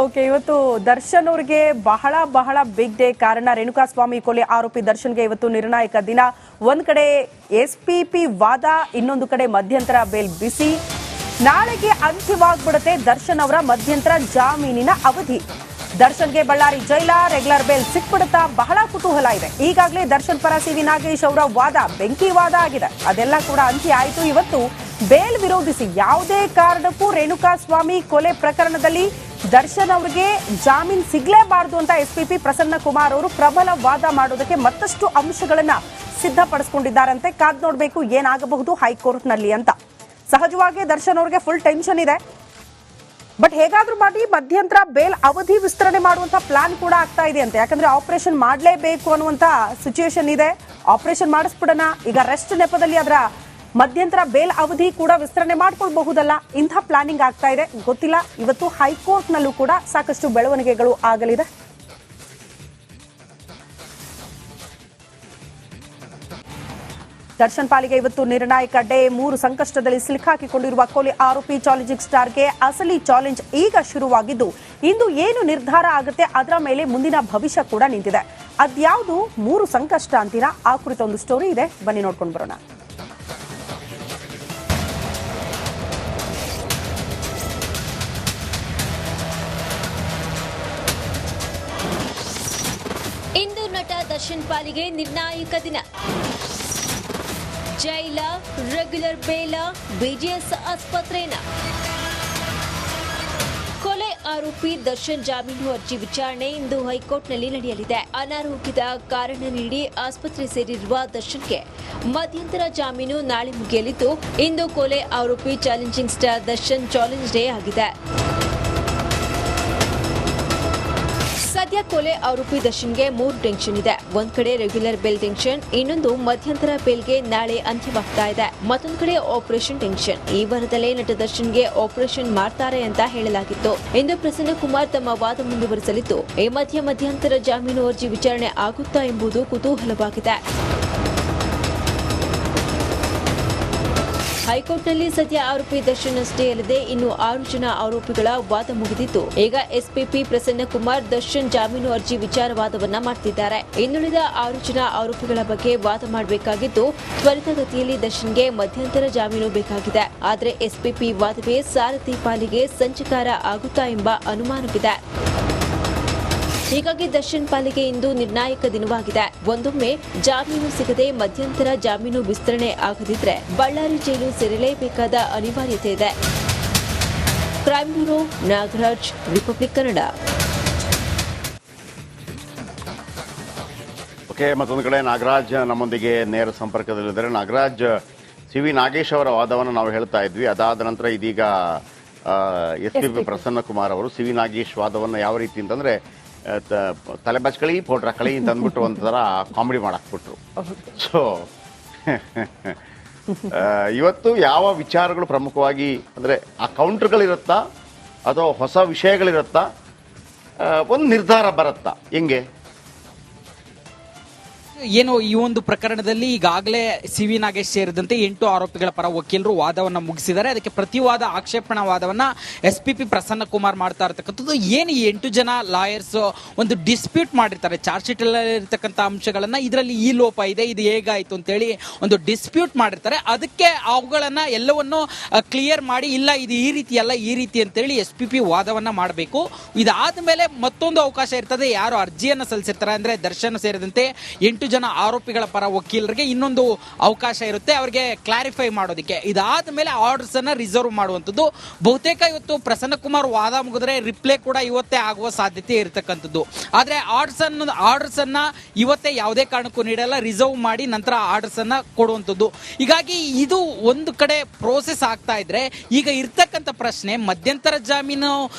Okay, ಇವತ್ತು ದರ್ಶನ್ ಅವರಿಗೆ ಬಹಳ ಬಹಳ ಬಿಗ್ ಡೇ. ಕಾರಣ ರೇಣುಕಾಸ್ವಾಮಿ ಕೊಲೆ ಆರೋಪಿ ದರ್ಶನ್ಗೆ ಇವತ್ತು ನಿರ್ಣಾಯಕ ದಿನ. ಒಂದ್ ಕಡೆ ಎಸ್ಪಿಪಿ ವಾದ, ಇನ್ನೊಂದು ಕಡೆ ಮಧ್ಯಂತರ ಬೇಲ್ ಬಿಸಿ. ನಾಳೆಗೆ ಅಂತ್ಯವಾಗ್ಬಿಡುತ್ತೆ ದರ್ಶನ್ ಅವರ ಮಧ್ಯಂತರ ಜಾಮೀನಿನ ಅವಧಿ. ದರ್ಶನ್ಗೆ ಬಳ್ಳಾರಿ ಜೈಲ, ರೆಗ್ಯುಲರ್ ಬೇಲ್ ಸಿಕ್ಬಿಡುತ್ತಾ? ಬಹಳ ಕುತೂಹಲ ಇದೆ. ಈಗಾಗಲೇ ದರ್ಶನ್ ಪರ ಸಿ ವಿ ನಾಗೇಶ್ ಅವರ ವಾದ ಬೆಂಕಿ ವಾದ ಆಗಿದೆ. ಅದೆಲ್ಲ ಕೂಡ ಅಂತ್ಯ ಆಯಿತು. ಇವತ್ತು ಬೇಲ್ ವಿರೋಧಿಸಿ ಯಾವುದೇ ಕಾರಣಕ್ಕೂ ರೇಣುಕಾಸ್ವಾಮಿ ಕೊಲೆ ಪ್ರಕರಣದಲ್ಲಿ ದರ್ಶನ್ ಅವರಿಗೆ ಜಾಮೀನು ಸಿಗಲೇಬಾರದು ಅಂತ ಎಸ್ಪಿಪಿ ಪ್ರಸನ್ನ ಕುಮಾರ್ ಅವರು ಪ್ರಬಲ ವಾದ ಮಾಡೋದಕ್ಕೆ ಮತ್ತಷ್ಟು ಅಂಶಗಳನ್ನ ಸಿದ್ಧಪಡಿಸಿಕೊಂಡಿದ್ದಾರಂತೆ. ಕಾದ್ ನೋಡಬೇಕು ಏನಾಗಬಹುದು ಹೈಕೋರ್ಟ್ನಲ್ಲಿ ಅಂತ. ಸಹಜವಾಗಿ ದರ್ಶನ್ ಅವರಿಗೆ ಫುಲ್ ಟೆನ್ಷನ್ ಇದೆ. ಬಟ್ ಹೇಗಾದ್ರೂ ಮಾಡಿ ಮಧ್ಯಂತರ ಬೇಲ್ ಅವಧಿ ವಿಸ್ತರಣೆ ಮಾಡುವಂತ ಪ್ಲಾನ್ ಕೂಡ ಆಗ್ತಾ ಇದೆ ಅಂತ. ಯಾಕಂದ್ರೆ ಆಪರೇಷನ್ ಮಾಡಲೇಬೇಕು ಅನ್ನುವಂತ ಸಿಚುಯೇಷನ್ ಇದೆ. ಆಪರೇಷನ್ ಮಾಡಿಸ್ಬಿಡೋಣ, ಈಗ ರೆಸ್ಟ್ ನೆಪದಲ್ಲಿ ಅದರ ಮಧ್ಯಂತರ ಬೇಲ್ ಅವಧಿ ಕೂಡ ವಿಸ್ತರಣೆ ಮಾಡ್ಕೊಳ್ಬಹುದಲ್ಲ, ಇಂಥ ಪ್ಲಾನಿಂಗ್ ಆಗ್ತಾ ಇದೆ. ಗೊತ್ತಿಲ್ಲ, ಇವತ್ತು ಹೈಕೋರ್ಟ್ನಲ್ಲೂ ಕೂಡ ಸಾಕಷ್ಟು ಬೆಳವಣಿಗೆಗಳು ಆಗಲಿದೆ. ದರ್ಶನ್ ಪಾಲಿಗೆ ಇವತ್ತು ನಿರ್ಣಾಯಕ ಡೇ. 3 ಸಂಕಷ್ಟದಲ್ಲಿ ಸಿಲುಕಾಕಿಕೊಂಡಿರುವ ಕೊಲೆ ಆರೋಪಿ ಚಾಲೆಂಜಿಂಗ್ ಸ್ಟಾರ್ಗೆ ಅಸಲಿ ಚಾಲೆಂಜ್ ಈಗ ಶುರುವಾಗಿದ್ದು, ಇಂದು ಏನು ನಿರ್ಧಾರ ಆಗುತ್ತೆ ಅದರ ಮೇಲೆ ಮುಂದಿನ ಭವಿಷ್ಯ ಕೂಡ ನಿಂತಿದೆ. ಅದ್ಯಾವುದು 3 ಸಂಕಷ್ಟ ಅಂತೀರಾ? ಆ ಕುರಿತ ಒಂದು ಸ್ಟೋರಿ ಇದೆ, ಬನ್ನಿ ನೋಡ್ಕೊಂಡು ಬರೋಣ. ಇಂದು ನಟ ದರ್ಶನ್ ಪಾಲಿಗೆ ನಿರ್ಣಾಯಕ ದಿನ. ಜೈಲ, ರೆಗ್ಯುಲರ್ ಬೇಲ, ಬಿಜಿಎಸ್ ಆಸ್ಪತ್ರೆನ. ಕೊಲೆ ಆರೋಪಿ ದರ್ಶನ್ ಜಾಮೀನು ಅರ್ಜಿ ವಿಚಾರಣೆ ಇಂದು ಹೈಕೋರ್ಟ್ನಲ್ಲಿ ನಡೆಯಲಿದೆ. ಅನಾರೋಗ್ಯದ ಕಾರಣ ನೀಡಿ ಆಸ್ಪತ್ರೆ ಸೇರಿರುವ ದರ್ಶನ್ಗೆ ಮಧ್ಯಂತರ ಜಾಮೀನು ನಾಳೆ ಮುಗಿಯಲಿದ್ದು, ಇಂದು ಕೊಲೆ ಆರೋಪಿ challenging star Darshan challenge day ಆಗಿದೆ. ಸದ್ಯ ಕೊಲೆ ಆರೋಪಿ ದರ್ಶನ್ಗೆ 3 ಟೆನ್ಷನ್ ಇದೆ. ಒಂದ್ ಕಡೆ ರೆಗ್ಯುಲರ್ ಬೇಲ್ ಟೆನ್ಷನ್, ಇನ್ನೊಂದು ಮಧ್ಯಂತರ ಬೇಲ್ಗೆ ನಾಳೆ ಅಂತ್ಯವಾಗ್ತಾ ಇದೆ. ಮತ್ತೊಂದು ಕಡೆ ಆಪರೇಷನ್ ಟೆನ್ಷನ್. ಈ ವಾರದಲ್ಲೇ ನಟ ದರ್ಶನ್ಗೆ ಆಪರೇಷನ್ ಮಾಡ್ತಾರೆ ಅಂತ ಹೇಳಲಾಗಿತ್ತು. ಇಂದು ಪ್ರಸನ್ನ ಕುಮಾರ್ ತಮ್ಮ ವಾದ ಮುಂದುವರಿಸಲಿದ್ದು, ಈ ಮಧ್ಯೆ ಮಧ್ಯಂತರ ಜಾಮೀನು ಅರ್ಜಿ ವಿಚಾರಣೆ ಆಗುತ್ತಾ ಎಂಬುದು ಕುತೂಹಲವಾಗಿದೆ. ಹೈಕೋರ್ಟ್ನಲ್ಲಿ ಸದ್ಯ ಆರೋಪಿ ದರ್ಶನ್ ಅಷ್ಟೇ ಅಲ್ಲದೆ ಇನ್ನು 6 ಜನ ಆರೋಪಿಗಳ ವಾದ ಮುಗಿದಿದ್ದು, ಈಗ ಎಸ್ಪಿಪಿ ಪ್ರಸನ್ನ ಕುಮಾರ್ ದರ್ಶನ್ ಜಾಮೀನು ಅರ್ಜಿ ವಿಚಾರವಾದವನ್ನ ಮಾಡ್ತಿದ್ದಾರೆ. ಇನ್ನುಳಿದ 6 ಜನ ಆರೋಪಿಗಳ ಬಗ್ಗೆ ವಾದ ಮಾಡಬೇಕಾಗಿದ್ದು, ತ್ವರಿತಗತಿಯಲ್ಲಿ ದರ್ಶನ್ಗೆ ಮಧ್ಯಂತರ ಜಾಮೀನು ಬೇಕಾಗಿದೆ. ಆದರೆ ಎಸ್ಪಿಪಿ ವಾದವೇ ಸಾರಥಿ ಪಾಲಿಗೆ ಸಂಚಕಾರ ಆಗುತ್ತಾ ಎಂಬ ಅನುಮಾನವಿದೆ. ಹೀಗಾಗಿ ದರ್ಶನ್ ಪಾಲಿಗೆ ಇಂದು ನಿರ್ಣಾಯಕ ದಿನವಾಗಿದೆ. ಒಂದೊಮ್ಮೆ ಜಾಮೀನು ಸಿಗದೆ ಮಧ್ಯಂತರ ಜಾಮೀನು ವಿಸ್ತರಣೆ ಆಗದಿದ್ರೆ ಬಳ್ಳಾರಿ ಜೈಲು ಸೇರಲೇಬೇಕಾದ ಅನಿವಾರ್ಯತೆ ಇದೆ. Crime bureau, Nagaraj, republic Kannada. Okay, ಮತ್ತೊಂದು ಕಡೆ ನಾಗರಾಜ್ ನಮ್ಮೊಂದಿಗೆ ನೇರ ಸಂಪರ್ಕದಲ್ಲಿದ್ದಾರೆ. ನಾಗರಾಜ್, ಸಿ ವಿ ನಾಗೇಶ್ ಅವರ ವಾದವನ್ನು ನಾವು ಹೇಳ್ತಾ ಇದ್ವಿ. ಅದಾದ ನಂತರ ಇದೀಗ ಎಸ್ಪಿಪಿ ಪ್ರಸನ್ನ ಕುಮಾರ್ ಅವರು ಸಿ ವಿ ನಾಗೇಶ್ ವಾದವನ್ನು ಯಾವ ರೀತಿ ಅಂತಂದ್ರೆ ತಲೆ ಬಚ್ಕಳಿ ಫೋಟ್ರ ಕಳಿ ಅಂತ ಅಂದ್ಬಿಟ್ಟು ಒಂಥರ ಕಾಮಿಡಿ ಮಾಡಾಕ್ಬಿಟ್ರು. ಸೊ ಇವತ್ತು ಯಾವ ವಿಚಾರಗಳು ಪ್ರಮುಖವಾಗಿ ಅಂದ್ರೆ ಆ ಕೌಂಟರ್ಗಳಿರುತ್ತಾ ಅಥವಾ ಹೊಸ ವಿಷಯಗಳಿರುತ್ತಾ, ಒಂದು ನಿರ್ಧಾರ ಬರುತ್ತಾ, ಹೆಂಗೆ? ಏನು ಈ ಒಂದು ಪ್ರಕರಣದಲ್ಲಿ ಈಗಾಗಲೇ ಸಿ ವಿ ನಾಗೇಶ್ ಸೇರಿದಂತೆ 8 ಆರೋಪಿಗಳ ಪರ ವಕೀಲರು ವಾದವನ್ನ ಮುಗಿಸಿದ್ದಾರೆ. ಅದಕ್ಕೆ ಪ್ರತಿವಾದ ಆಕ್ಷೇಪಣಾ ವಾದವನ್ನ ಎಸ್ಪಿಪಿ ಪ್ರಸನ್ನ ಕುಮಾರ್ ಮಾಡ್ತಾ ಇರತಕ್ಕಂಥದ್ದು. ಏನು ಈ 8 ಜನ ಲಾಯರ್ಸ್ ಒಂದು ಡಿಸ್ಪ್ಯೂಟ್ ಮಾಡಿರ್ತಾರೆ, ಚಾರ್ಜ್ ಶೀಟ್ ಅಲ್ಲಿ ಇರತಕ್ಕಂಥ ಅಂಶಗಳನ್ನ, ಇದರಲ್ಲಿ ಈ ಲೋಪ ಇದೆ, ಇದು ಹೇಗಾಯ್ತು ಅಂತೇಳಿ ಒಂದು ಡಿಸ್ಪ್ಯೂಟ್ ಮಾಡಿರ್ತಾರೆ. ಅದಕ್ಕೆ ಅವುಗಳನ್ನ ಎಲ್ಲವನ್ನು ಕ್ಲಿಯರ್ ಮಾಡಿ, ಇಲ್ಲ ಇದು ಈ ರೀತಿ ಅಲ್ಲ ಈ ರೀತಿ ಅಂತೇಳಿ ಎಸ್ಪಿಪಿ ವಾದವನ್ನ ಮಾಡಬೇಕು. ಇದಾದ ಮೇಲೆ ಮತ್ತೊಂದು ಅವಕಾಶ ಇರ್ತದೆ. ಯಾರು ಅರ್ಜಿಯನ್ನು ಸಲ್ಲಿಸಿರ್ತಾರೆ ಅಂದ್ರೆ ದರ್ಶನ್ ಸೇರಿದಂತೆ 8 ಜನ ಆರೋಪಿಗಳ ಪರ ವಕೀಲರಿಗೆ ಇನ್ನೊಂದು ಅವಕಾಶ ಇರುತ್ತೆ ಅವರಿಗೆ ಕ್ಲಾರಿಫೈ ಮಾಡೋದಕ್ಕೆ. ಇದಾದ ಮೇಲೆ ಆರ್ಡರ್ಸ್ ಅನ್ನ ರಿಸರ್ವ್ ಮಾಡುವಂಥದ್ದು. ಬಹುತೇಕ ಇವತ್ತು ಪ್ರಸನ್ನ ಕುಮಾರ್ ವಾದ ಮುಗಿದ್ರೆ ರಿಪ್ಲೇ ಕೂಡ ಇವತ್ತೇ ಆಗುವ ಸಾಧ್ಯತೆ ಇರತಕ್ಕಂಥದ್ದು. ಆದ್ರೆ ಆರ್ಡರ್ಸ್ ಅನ್ನ ಇವತ್ತೇ ಯಾವುದೇ ಕಾರಣಕ್ಕೂ ನೀಡಲ್ಲ, ರಿಸರ್ವ್ ಮಾಡಿ ನಂತರ ಆರ್ಡರ್ಸ್ ಅನ್ನ ಕೊಡುವಂಥದ್ದು. ಹೀಗಾಗಿ ಇದು ಒಂದು ಕಡೆ ಪ್ರೋಸೆಸ್ ಆಗ್ತಾ ಇದ್ರೆ, ಈಗ ಇರ್ತಕ್ಕಂಥ ಪ್ರಶ್ನೆ ಮಧ್ಯಂತರ ಜಾಮೀನು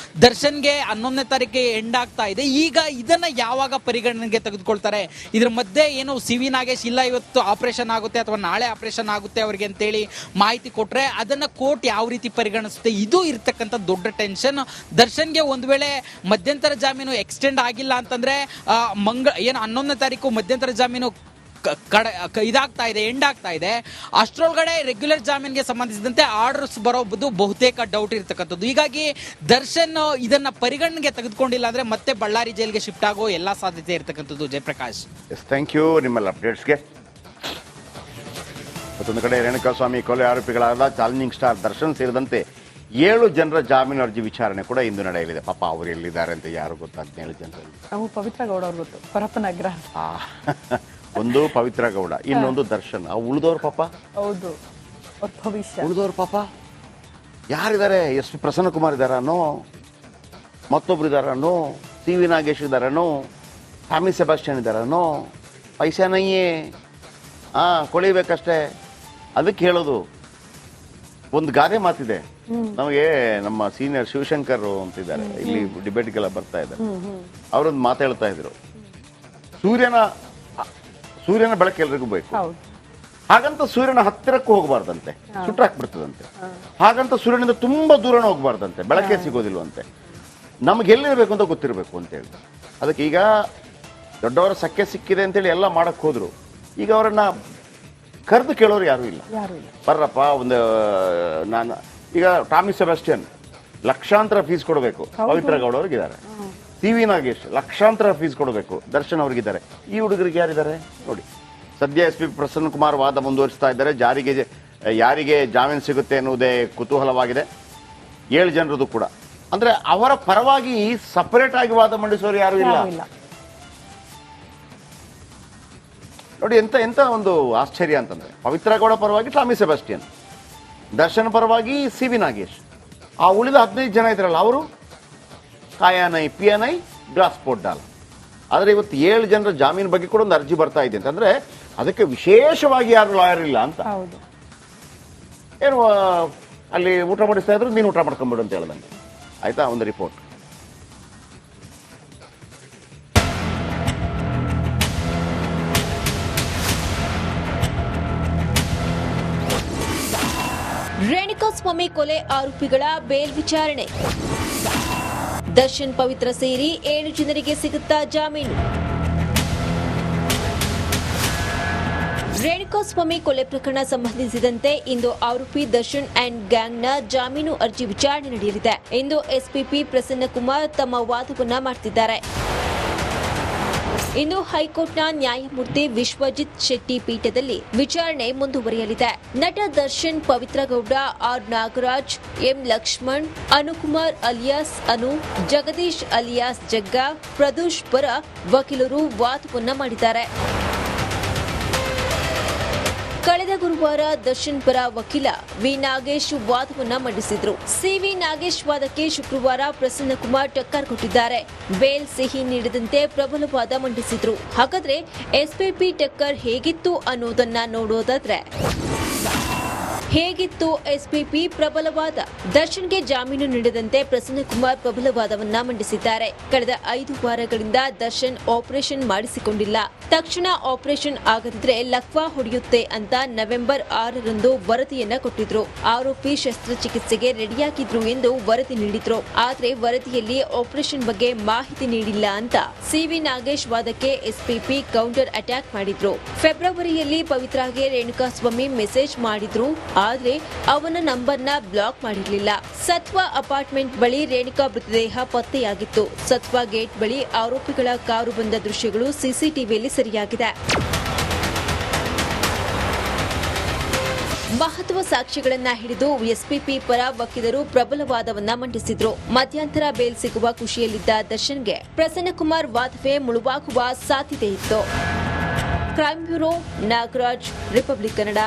ದರ್ಶನ್ಗೆ 11ನೇ ತಾರೀಕಿಗೆ ಎಂಡ್ ಆಗ್ತಾ ಇದೆ. ಈಗ ಇದನ್ನ ಯಾವಾಗ ಪರಿಗಣನೆಗೆ ತೆಗೆದುಕೊಳ್ತಾರೆ? ಇದ್ರ ಮಧ್ಯೆ ಏನು ಸಿ ವಿ ನಾಗೇಶ್ ಇಲ್ಲ ಇವತ್ತು ಆಪರೇಷನ್ ಆಗುತ್ತೆ ಅಥವಾ ನಾಳೆ ಆಪರೇಷನ್ ಆಗುತ್ತೆ ಅವರಿಗೆ ಅಂತೇಳಿ ಮಾಹಿತಿ ಕೊಟ್ರೆ ಅದನ್ನ ಕೋರ್ಟ್ ಯಾವ ರೀತಿ ಪರಿಗಣಿಸುತ್ತೆ? ಇದು ಇರ್ತಕ್ಕಂಥ ದೊಡ್ಡ ಟೆನ್ಷನ್. ದರ್ಶನ್ಗೆ ಒಂದು ವೇಳೆ ಮಧ್ಯಂತರ ಜಾಮೀನು ಎಕ್ಸ್ಟೆಂಡ್ ಆಗಿಲ್ಲ ಅಂತಂದ್ರೆ ಏನು 11ನೇ ತಾರೀಕು ಮಧ್ಯಂತರ ಜಾಮೀನು ಇದಾಗ್ತಾ ಇದೆ, ಎಂಡ್ ಆಗ್ತಾ ಇದೆ. ಅಷ್ಟರೊಳಗಡೆ ರೆಗ್ಯುಲರ್ ಜಾಮೀನ್ಗೆ ಸಂಬಂಧಿಸಿದಂತೆ ಆರ್ಡರ್ಸ್ ಬರೋದು ಬಹುತೇಕ ಡೌಟ್ ಇರ್ತಕ್ಕಂಥದ್ದು. ಹೀಗಾಗಿ ದರ್ಶನ್ ಇದನ್ನ ಪರಿಗಣನೆಗೆ ತೆಗೆದುಕೊಂಡಿಲ್ಲ ಅಂದ್ರೆ ಮತ್ತೆ ಬಳ್ಳಾರಿ ಜೈಲ್ಗೆ ಶಿಫ್ಟ್ ಆಗೋ ಎಲ್ಲಾ ಸಾಧ್ಯತೆ ಇರ್ತಕ್ಕಂಥದ್ದು. ಜಯಪ್ರಕಾಶ್, ಥ್ಯಾಂಕ್ ಯು ನಿಮ್ಮೆಲ್ಲ ಅಪ್ಡೇಟ್ಸ್ಗೆ. ಮತ್ತೊಂದು ಕಡೆ ರೇಣುಕಾಸ್ವಾಮಿ ಕೊಲೆ ಆರೋಪಿಗಳಾದ ಚಾಲೆಂಜಿಂಗ್ ಸ್ಟಾರ್ ದರ್ಶನ್ ಸೇರಿದಂತೆ 7 ಜನರ ಜಾಮೀನು ಅರ್ಜಿ ವಿಚಾರಣೆ ಕೂಡ ಇಂದು ನಡೆಯಲಿದೆ. ಪಾಪ ಅವರು ಎಲ್ಲಿದ್ದಾರೆ ಅಂತ ಯಾರು ಗೊತ್ತಾ? 17 ಜನರಲ್ಲಿ ನಾವು ಪವಿತ್ರ ಗೌಡ ಅವ್ರು ಗೊತ್ತು, ಪರಪ್ಪನ ಅಗ್ರಹ. ಒಂದು ಪವಿತ್ರ ಗೌಡ, ಇನ್ನೊಂದು ದರ್ಶನ್. ಉಳಿದವ್ರ ಪಾಪ, ಹೌದು, ಭವಿಷ್ಯ ಉಳಿದವ್ರ ಪಾಪ ಯಾರಿದ್ದಾರೆ? ಎಸ್ ಪಿ ಪ್ರಸನ್ನ ಕುಮಾರ್ ಇದ್ದಾರನೋ, ಮತ್ತೊಬ್ರು ಇದ್ದಾರನೋ, ಸಿ ವಿ ನಾಗೇಶ್ ಇದ್ದಾರನೋ, ಟಾಮಿ ಸೆಬಾಸ್ಟಿಯನ್ ಇದ್ದಾರನೋ? ಪೈಸಾ ನಯ್ಯೇ, ಕೊಳಿಬೇಕಷ್ಟೇ. ಅದಕ್ಕೆ ಹೇಳೋದು, ಒಂದು ಗಾದೆ ಮಾತಿದೆ ನಮಗೆ. ನಮ್ಮ ಸೀನಿಯರ್ ಶಿವಶಂಕರ್ ಅಂತಿದ್ದಾರೆ, ಇಲ್ಲಿ ಡಿಬೇಟ್ಗೆಲ್ಲ ಬರ್ತಾ ಇದ್ದಾರೆ. ಅವರೊಂದು ಮಾತು ಹೇಳ್ತಾ ಇದ್ರು, ಸೂರ್ಯನ ಬೆಳಕು ಎಲ್ರಿಗೂ ಬೇಕು, ಹಾಗಂತ ಸೂರ್ಯನ ಹತ್ತಿರಕ್ಕೂ ಹೋಗಬಾರ್ದಂತೆ, ಸುಟ್ಟಾಕ್ಬಿಡ್ತದಂತೆ. ಹಾಗಂತ ಸೂರ್ಯನಿಂದ ತುಂಬಾ ದೂರನ ಹೋಗಬಾರ್ದಂತೆ, ಬೆಳಕೆ ಸಿಗೋದಿಲ್ವಂತೆ. ನಮ್ಗೆ ಎಲ್ಲಿರ್ಬೇಕು ಅಂತ ಗೊತ್ತಿರಬೇಕು ಅಂತೇಳಿ. ಅದಕ್ಕೆ ಈಗ ದೊಡ್ಡವರ ಸಖ್ಯ ಸಿಕ್ಕಿದೆ ಅಂತೇಳಿ ಎಲ್ಲ ಮಾಡಕ್ ಹೋದ್ರು. ಈಗ ಅವರನ್ನ ಕರೆದು ಕೇಳೋರು ಯಾರು ಇಲ್ಲ. ಬರ್ರಪ್ಪ, ಒಂದು ನಾನು ಈಗ ಟಾಮಿ ಸೆಬಾಸ್ಟಿಯನ್ ಲಕ್ಷಾಂತರ ಫೀಸ್ ಕೊಡಬೇಕು, ಪವಿತ್ರ ಗೌಡ ಅವ್ರಿಗಿದ್ದಾರೆ. ಸಿ ವಿ ನಾಗೇಶ್ ಲಕ್ಷಾಂತರ ಫೀಸ್ ಕೊಡಬೇಕು, ದರ್ಶನ್ ಅವ್ರಿಗಿದ್ದಾರೆ. ಈ ಹುಡುಗರಿಗೆ ಯಾರಿದ್ದಾರೆ ನೋಡಿ. ಸದ್ಯ ಎಸ್ ಪಿ ಪ್ರಸನ್ನ ಕುಮಾರ್ ವಾದ ಮುಂದುವರಿಸ್ತಾ ಇದ್ದಾರೆ. ಯಾರಿಗೆ ಜಾಮೀನು ಸಿಗುತ್ತೆ ಎನ್ನುವುದೇ ಕುತೂಹಲವಾಗಿದೆ. 7 ಜನರದು ಕೂಡ. ಅಂದ್ರೆ ಅವರ ಪರವಾಗಿ ಸಪರೇಟ್ ಆಗಿ ವಾದ ಮಂಡಿಸೋರು ಯಾರು ಇಲ್ಲ ನೋಡಿ. ಎಂತ ಒಂದು ಆಶ್ಚರ್ಯ ಅಂತಂದ್ರೆ, ಪವಿತ್ರ ಗೌಡ ಪರವಾಗಿ ಟಾಮಿ ಸೆಬಾಸ್ಟಿಯನ್, ದರ್ಶನ್ ಪರವಾಗಿ ಸಿ ವಿ ನಾಗೇಶ್. ಆ ಉಳಿದ 15 ಜನ ಇದ್ರಲ್ಲ, ಅವರು ಕಾಯಾನೈ ಪಿಯಾನೈ ಗ್ಲಾಸ್ ಪೋಡ್ಡಾಲ್. ಆದರೆ ಇವತ್ತು 7 ಜನರ ಜಾಮೀನು ಬಗ್ಗೆ ಕೂಡ ಒಂದು ಅರ್ಜಿ ಬರ್ತಾ ಇದೆ ಅಂತಂದ್ರೆ, ಅದಕ್ಕೆ ವಿಶೇಷವಾಗಿ ಯಾರು ಲಾಯರ್ ಇಲ್ಲ ಅಂತ. ಏನು ಅಲ್ಲಿ ಊಟ ಮಾಡಿಸ್ತಾ ಇದ್ರು, ನೀನು ಊಟ ಮಾಡ್ಕೊಂಬಿಡು ಅಂತ ಹೇಳ್ದಂಗೆ ಆಯ್ತಾ. ಒಂದು ರಿಪೋರ್ಟ್. ರೇಣುಕಾಸ್ವಾಮಿ ಕೊಲೆ ಆರೋಪಿಗಳ ಬೇಲ್ ವಿಚಾರಣೆ. ದರ್ಶನ್ ಪವಿತ್ರ ಸೇರಿ 7 ಜನರಿಗೆ ಸಿಗುತ್ತಾ ಜಾಮೀನು? ರೇಣುಕಾಸ್ವಾಮಿ ಕೊಲೆ ಪ್ರಕರಣ ಸಂಬಂಧಿಸಿದಂತೆ ಇಂದು ಆರೋಪಿ ದರ್ಶನ್ ಅಂಡ್ ಗ್ಯಾಂಗ್ನ ಜಾಮೀನು ಅರ್ಜಿ ವಿಚಾರಣೆ ನಡೆಯಲಿದೆ. ಇಂದು ಎಸ್ಪಿಪಿ ಪ್ರಸನ್ನ ಕುಮಾರ್ ತಮ್ಮ ವಾದವನ್ನ ಮಾಡ್ತಿದ್ದಾರೆ. ಇನ್ನು ಹೈಕೋರ್ಟ್ನ ನ್ಯಾಯಮೂರ್ತಿ ವಿಶ್ವಜಿತ್ ಶೆಟ್ಟಿ ಪೀಠದಲ್ಲಿ ವಿಚಾರಣೆ ಮುಂದುವರಿಯಲಿದೆ. ನಟ Darshan, Pavithra Gowda, R Nagaraj, M Lakshman, Anukumar alias Anu, Jagadish alias Jagga, Pradoosh ಪರ ವಕೀಲರು ವಾದವನ್ನ ಮಾಡಿದ್ದಾರೆ. ಕಳೆದ ಗುರುವಾರ ದರ್ಶನ್ ಪರ ವಕೀಲ ವಿ ನಾಗೇಶ್ ವಾದವನ್ನ ಮಂಡಿಸಿದ್ರು. ಸಿವಿ ನಾಗೇಶ್ ವಾದಕ್ಕೆ ಶುಕ್ರವಾರ ಪ್ರಸನ್ನ ಕುಮಾರ್ ಟಕ್ಕರ್ ಕೊಟ್ಟಿದ್ದಾರೆ. ಬೇಲ್ ಸಿಹಿ ನೀಡಿದಂತೆ ಪ್ರಬಲ ವಾದ ಮಂಡಿಸಿದ್ರು. ಹಾಗಾದ್ರೆ ಎಸ್ಪಿಪಿ ಟಕ್ಕರ್ ಹೇಗಿತ್ತು ಅನ್ನೋದನ್ನ ನೋಡೋದಾದ್ರೆ, ಹೇಗಿತ್ತು ಎಸ್ಪಿಪಿ ಪ್ರಬಲವಾದ? ದರ್ಶನ್ಗೆ ಜಾಮೀನು ನೀಡದಂತೆ ಪ್ರಸನ್ನ ಕುಮಾರ್ ಪ್ರಬಲವಾದವನ್ನ ಮಂಡಿಸಿದ್ದಾರೆ. ಕಳೆದ 5 ವಾರಗಳಿಂದ ದರ್ಶನ್ ಆಪರೇಷನ್ ಮಾಡಿಸಿಕೊಂಡಿಲ್ಲ. ತಕ್ಷಣ ಆಪರೇಷನ್ ಆಗದಿದ್ರೆ ಲಕ್ವಾ ಹೊಡೆಯುತ್ತೆ ಅಂತ ನವೆಂಬರ್ 6ರಂದು ವರದಿಯನ್ನ ಕೊಟ್ಟಿದ್ರು. ಆರೋಪಿ ಶಸ್ತ್ರಚಿಕಿತ್ಸೆಗೆ ರೆಡಿಯಾಗಿದ್ರು ಎಂದು ವರದಿ ನೀಡಿದ್ರು. ಆದ್ರೆ ವರದಿಯಲ್ಲಿ ಆಪರೇಷನ್ ಬಗ್ಗೆ ಮಾಹಿತಿ ನೀಡಿಲ್ಲ ಅಂತ ಸಿವಿ ನಾಗೇಶ್ ವಾದಕ್ಕೆ ಎಸ್ಪಿಪಿ ಕೌಂಟರ್ ಅಟ್ಯಾಕ್ ಮಾಡಿದ್ರು. ಫೆಬ್ರವರಿಯಲ್ಲಿ ಪವಿತ್ರಾಗೆ ರೇಣುಕಾಸ್ವಾಮಿ ಮೆಸೇಜ್ ಮಾಡಿದ್ರು. ಆದ್ರೆ ಅವನ ನಂಬರ್ನ ಬ್ಲಾಕ್ ಮಾಡಿರಲಿಲ್ಲ. ಸತ್ವ ಅಪಾರ್ಟ್ಮೆಂಟ್ ಬಳಿ ರೇಣುಕಾ ಮೃತದೇಹ ಪತ್ತೆಯಾಗಿತ್ತು. ಸತ್ವ ಗೇಟ್ ಬಳಿ ಆರೋಪಿಗಳ ಕಾರು ಬಂದ ದೃಶ್ಯಗಳು ಸಿಸಿಟಿವಿಯಲ್ಲಿ ಸೆರೆಯಾಗಿದೆ. ಮಹತ್ವ ಸಾಕ್ಷಿಗಳನ್ನ ಹಿಡಿದು ಎಸ್ಪಿಪಿ ಪರ ವಕೀಲರು ಪ್ರಬಲವಾದವನ್ನ ಮಂಡಿಸಿದ್ರು. ಮಧ್ಯಂತರ ಬೇಲ್ ಸಿಗುವ ಖುಷಿಯಲ್ಲಿದ್ದ ದರ್ಶನ್ಗೆ ಪ್ರಸನ್ನ ಕುಮಾರ್ ವಾದವೇ ಮುಳುವಾಗುವ ಸಾಧ್ಯತೆ ಇತ್ತು. Crime bureau, Nagaraj, republic Kannada.